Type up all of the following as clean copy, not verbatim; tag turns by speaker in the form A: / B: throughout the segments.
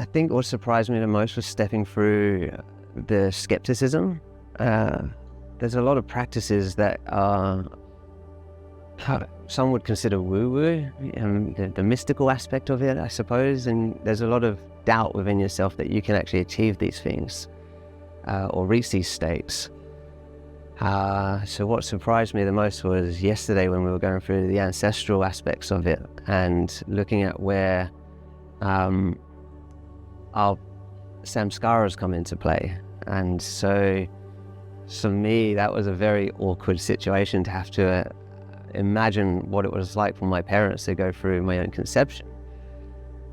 A: I think what surprised me the most was stepping through the skepticism. There's a lot of practices that are some would consider woo-woo, and the mystical aspect of it, I suppose, and there's a lot of doubt within yourself that you can actually achieve these things or reach these states. So what surprised me the most was yesterday when we were going through the ancestral aspects of it and looking at where our samskaras come into play. And so for me, that was a very awkward situation to have to imagine what it was like for my parents to go through my own conception.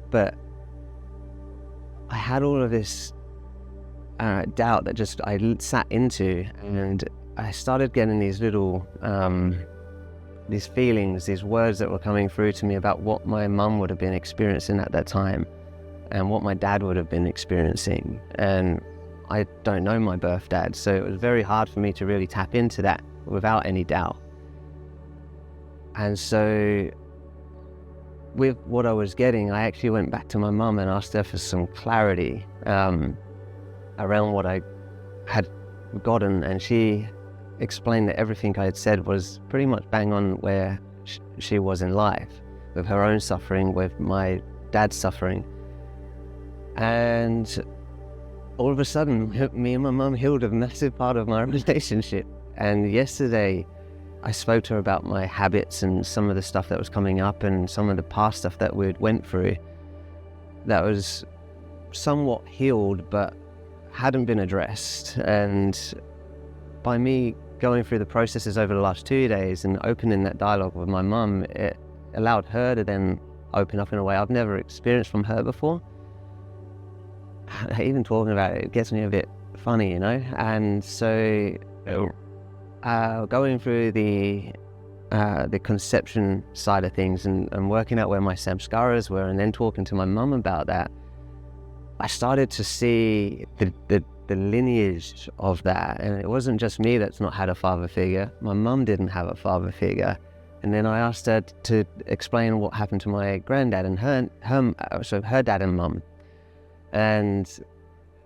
A: But I had all of this doubt that just I sat into, and I started getting these little these feelings, these words that were coming through to me about what my mum would have been experiencing at that time and what my dad would have been experiencing. And I don't know my birth dad, so it was very hard for me to really tap into that without any doubt. And so with what I was getting, I actually went back to my mum and asked her for some clarity around what I had gotten, and she explained that everything I had said was pretty much bang on where she was in life, with her own suffering, with my dad's suffering. And all of a sudden, me and my mum healed a massive part of my relationship. And yesterday, I spoke to her about my habits and some of the stuff that was coming up and some of the past stuff that we'd went through that was somewhat healed but hadn't been addressed. And by me going through the processes over the last 2 days and opening that dialogue with my mum, it allowed her to then open up in a way I've never experienced from her before. Even talking about it, it gets me a bit funny, you know? And so going through the conception side of things and working out where my samskaras were, and then talking to my mum about that, I started to see the lineage of that. And it wasn't just me that's not had a father figure. My mum didn't have a father figure. And then I asked her to explain what happened to my granddad and her dad and mum. And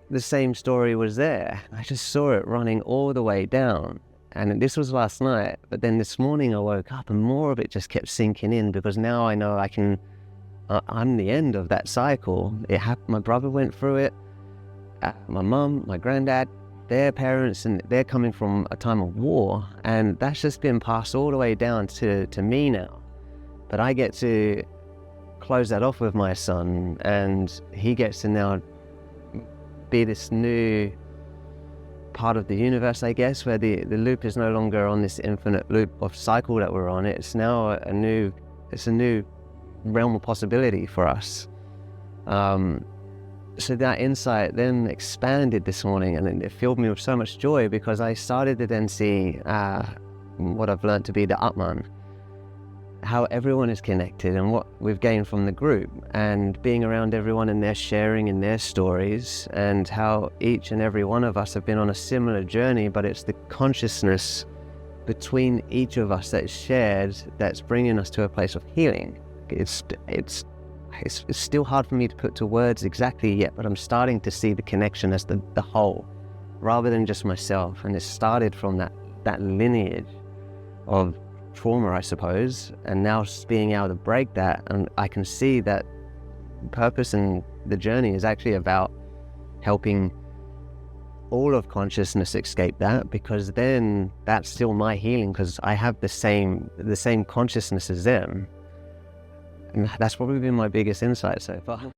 A: the same story was there. I just saw it running all the way down. And this was last night, but then this morning I woke up and more of it just kept sinking in, because now I know I'm the end of that cycle. It happened. My brother went through it, my mum, my granddad, their parents, and they're coming from a time of war, and that's just been passed all the way down to me now. But I get to close that off with my son, and he gets to now be this new part of the universe, I guess, where the loop is no longer on this infinite loop of cycle that we're on. It's now a new realm of possibility for us. So that insight then expanded this morning, and it filled me with so much joy, because I started to then see what I've learned to be the Atman, how everyone is connected and what we've gained from the group, and being around everyone and their sharing in their stories, and how each and every one of us have been on a similar journey, but it's the consciousness between each of us that's shared that's bringing us to a place of healing. It's still hard for me to put to words exactly yet, but I'm starting to see the connection as the whole rather than just myself. And it started from that lineage of trauma, I suppose, and now being able to break that, and I can see that purpose and the journey is actually about helping all of consciousness escape that, because then that's still my healing, because I have the same consciousness as them. And that's probably been my biggest insight so far.